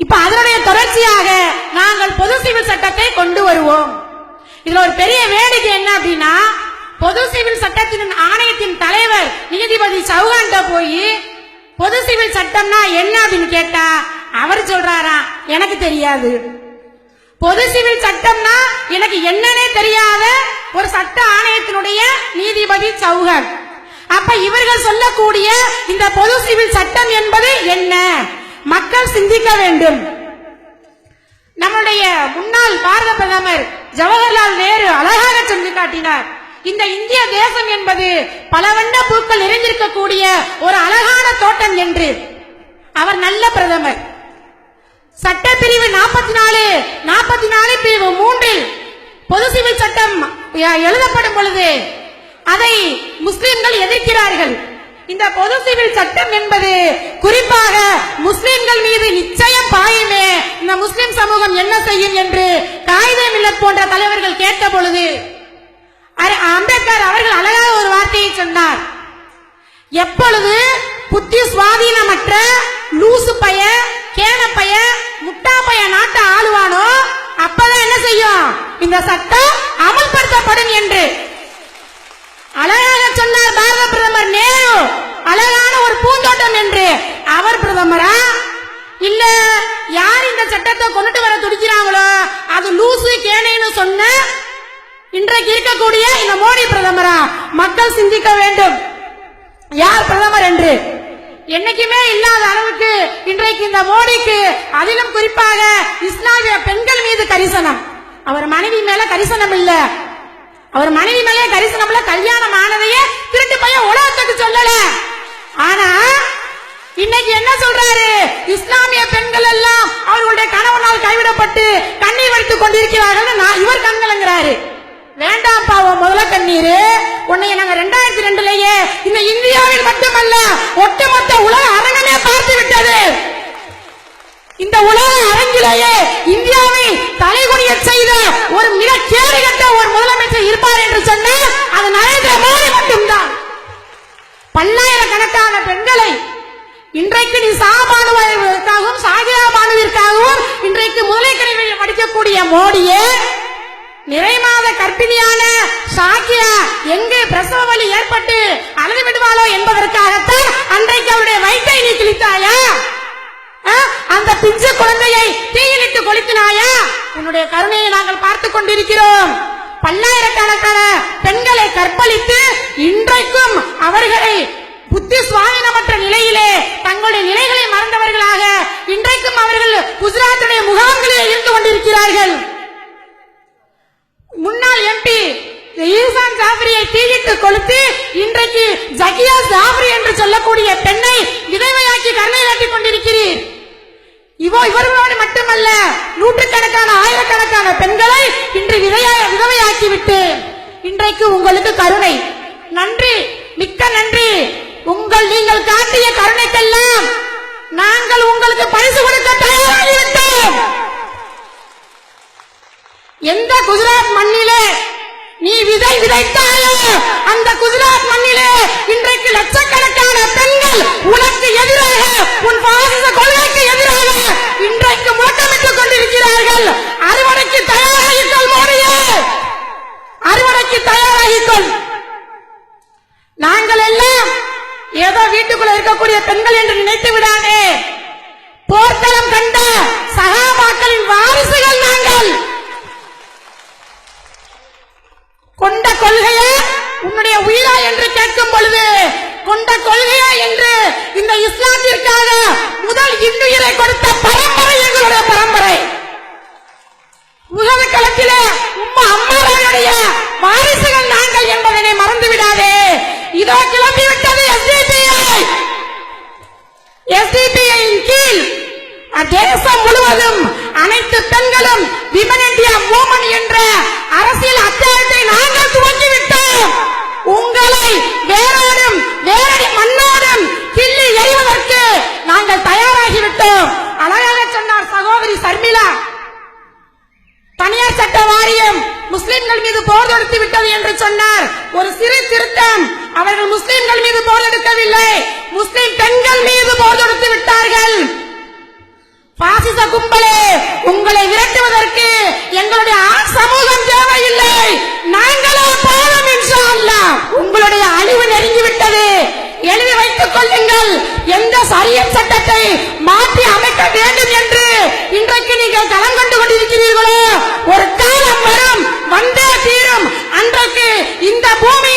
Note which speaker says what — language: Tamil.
Speaker 1: இப்ப அதனுடைய தொடர்ச்சியாக நாங்கள் பொது சிவில் சட்டத்தை கொண்டு வருவோம். இதுல ஒரு பெரிய வேடிக்கை என்ன அப்படின்னா, பொது சிவில் சட்டத்தின் ஆணையத்தின் தலைவர் நீதிபதி சௌகான் போய் பொது சிவில் சட்டம்னா என்ன அப்படின்னு கேட்டா அவர் சொல்றாராம், எனக்கு தெரியாது. பொது சிவில் சட்டம்னா எனக்கு என்னன்னே தெரியாத ஒரு சட்ட ஆணையத்தினுடைய நீதிபதி சௌகான். அப்ப இவர்கள் சொல்லக்கூடிய இந்த பொது சிவில் சட்டம் என்பது என்ன? மக்கள் சிந்திக்க வேண்டும். நம்முடைய முன்னாள் பாரத பிரதமர் ஜவஹர்லால் நேரு அழகாக சொல்லி காட்டினார், இந்த இந்திய தேசம் என்பது பல வண்ண பூக்கள் நிறைந்திருக்கக்கூடிய ஒரு அழகான தோட்டம் என்று. அவர் நல்ல பிரதமர். சட்டப்பிரிவு 44 பிரிவு 3 பொது சிவில் சட்டம் எழுதப்படும் பொழுது அதை முஸ்லிம்கள் எதிர்க்கிறார்கள். இந்த பொது சிவில் சட்டம் என்பது குறிப்பாக முஸ்லிம்கள் மீது நிச்சயம் பாயுமே, இந்த முஸ்லிம் சமூகம் என்ன செய்யும் என்று காயிதே மில்லத் போன்ற தலைவர்கள் கேட்ட பொழுது அம்பேத்கர் அவர்கள் அழகாக ஒரு வார்த்தையை சொன்னார், எப்பொழுது புத்தி சுவாதீனமற்ற லூசு பைய, கேன பைய, முட்டா பைய நாட்டை ஆளுவானோ அப்பதான் என்ன செய்யும், இந்த சட்டம் அமல்படுத்தப்படும் என்று அழகாக சொன்னார் பாரத பிரதமர் நேரு. அழகான ஒரு பூந்தோட்டம் என்று. அவர் பிரதமரா இல்ல யார் இந்த சட்டத்தை கொண்டுட்டு வர துடிக்கிறாங்களோ அது லூசு கேனைன்னு சொன்ன இன்றைக்கு இருக்கக்கூடிய இந்த மோடி பிரதமரா? மக்கள் சிந்திக்க வேண்டும் யார் பிரதமர் என்று. என்னைக்குமே இல்லாத அளவுக்கு இன்றைக்கு இந்த மோடிக்கு, அதிலும் குறிப்பாக இஸ்லாமிய பெண்கள் மீது கரிசனம். அவர் மனைவி மேல கரிசனம் இல்ல, அவர் மனைவி மேலே கரிசனம் இல்ல. கல்யாணம் ஆனதையே திருட்டு பையன் உலகத்துக்கு சொல்லல. ஆனா இன்னைக்கு என்ன சொல்றாரு, இஸ்லாமிய பெண்கள் எல்லாம் அவர்களுடைய கணவனால் கைவிடப்பட்டு கண்ணீர் வடித்துக் கொண்டிருக்கிறார்கள். இவர் கண்கலங்கிறாரு. வேண்டாம் பாவம் முதல கண்ணீர், உன்னை நாங்க 2002 இந்த இந்தியாவில் மட்டுமல்ல ஒட்டுமொத்த உலக அரங்கமே பார்த்து விட்டது. இந்த உலக அரங்கிலேயே இந்தியாவை தலைகுனிய செய்த ஒரு மிக கேடுகட்ட ஒரு முதலமைச்சர் இருப்பார் என்று சொன்னால் அது நரேந்திர மோடி மட்டும்தான். பல்லாயிரக்கணக்கான பெண்களை இன்றைக்கு நீ சாபானுவிற்காகவும் சாகிரா பானுவிற்காகவும் இன்றைக்கு முதலை கல்வியில் படிக்கக்கூடிய மோடியே நிறைமாத கர்ப்பிணியான சாக்கியா எங்கே பிரசவ வலி ஏற்பட்டு அழுது விடுவாளோ என்பதற்காகத்தான் அன்றைக்கு அவருடைய வயிற்றை நீ கிழித்தாயா? அந்த பிஞ்சு குழந்தையை தீயிலிட்டு கொளுத்தினாயா? உன்னுடைய கருணையை நாங்கள் பார்த்துக் கொண்டிருக்கிறோம். பல்லாயிரக்கணக்கான பெண்களை கற்பழித்து இன்றைக்கும் அவர்களை புத்தி சுவாதீனமற்ற நிலையிலே தங்களுடைய நிலைகளை மறந்தவர்களாக இன்றைக்கும் அவர்கள் குஜராத்துடைய முகாம்களில் இருந்து கொண்டிருக்கிறார்கள். முன்னாள் எம்பி ஈசான் ஜாஃபரியை தீயிட்டு கொளுத்தி இன்றைக்கு ஜகியா ஜாஃபரி என்று சொல்லக்கூடிய பெண்ணை விதவையாக்கி கருணை காட்டிக் கொண்டிருக்கிறீர். இவர்களோடு மட்டுமல்ல நூற்றுக்கணக்கான ஆயிரக்கணக்கான பெண்களை இன்று விதவையாக்கிவிட்டு இன்றைக்கு உங்களுக்கு கருணை. நன்றி, மிக்க நன்றி. நீங்கள் காட்டிய கருணைக்கெல்லாம் நாங்கள் உங்களுக்கு பரிசு கொடுக்க தயாராகிவிட்டோம். எந்த குஜராத் மண்ணிலே நீ விதை விதைத்தாயோ அந்த குஜராத் மண்ணிலே இன்றைக்கு லட்சக்கணக்கான பெண்கள் உனக்கு எதிராக, உன் பாசிச கொள்கைக்கு எதிராக இன்றைக்கு முழக்கமிட்டுக் கொண்டிருக்கிறார்கள். அறுவடைக்கு தயாராகிக்கொள் மோடியே, அறுவடைக்கு தயாராகிக்கொள். நாங்கள் எல்லாம் ஏதோ வீட்டுக்குள்ள இருக்கக்கூடிய பெண்கள் என்று நினைத்து விடாதே. போர்க்களம் கண்ட சகாபாக்களின் வாரிசுகள் நாங்கள். கொண்ட கொள்கையே உன்னுடைய உயிரா என்று கேட்கும் பொழுது கொண்ட கொள்கையா என்று இந்த இஸ்லாத்திற்காக முதல் இன்னுயிரை கொடுத்த பரம்பரை எங்களுடைய பரம்பரை. உலக களத்திலே அம்மாவுடைய வாரிசுகள் நாங்கள் என்பதனை மறந்து விடாதே. இதோ கிளம்பிவிட்டது எஸ்டிபிஐயின் கீழ் தேசம் முழுவதும் அனைத்து பெண்களும் விமன் இந்தியா மூவ்மெண்ட் என்ற அரசியல் அத்தியாயத்தை நாங்கள் துவங்கிவிட்டோம். உங்களை வேரோடும் வேரடி மண்ணோடும் கிள்ளி எறிவதற்கு நாங்கள் தயாராகிவிட்டோம். அழகாக சொன்னார் சகோதரி சர்மிளா. தனியார் சட்ட வாரியம் முஸ்லிம்கள் மீது போர் தொடுத்து விட்டது என்று சொன்னார். ஒரு சிறு திருத்தம், அவர்கள் முஸ்லிம்கள் மீது போர் தொடுக்கவில்லை, முஸ்லிம் பெண்கள் மீது போர் தொடுத்து விட்டார்கள். பாசிச கும்பலே, உங்களை விரட்டுவதற்கு எங்களுடைய ஆண் சமூகம் தேவையில்லை, நாங்களே போதும் இன்ஷா அல்லாஹ். உங்களுடைய அழிவு நெருங்கிவிட்டது. எழுதி வைத்துக் கொள்ளுங்கள். எந்த சரியத் சட்டத்தை மாற்றி அமைக்க வேண்டும் என்று இன்றைக்கு நீங்கள் களம் கண்டு கொண்டிருக்கிறீர்களோ, ஒரு காலம் வரும், வந்தே தீரும். அன்றைக்கு இந்த பூமி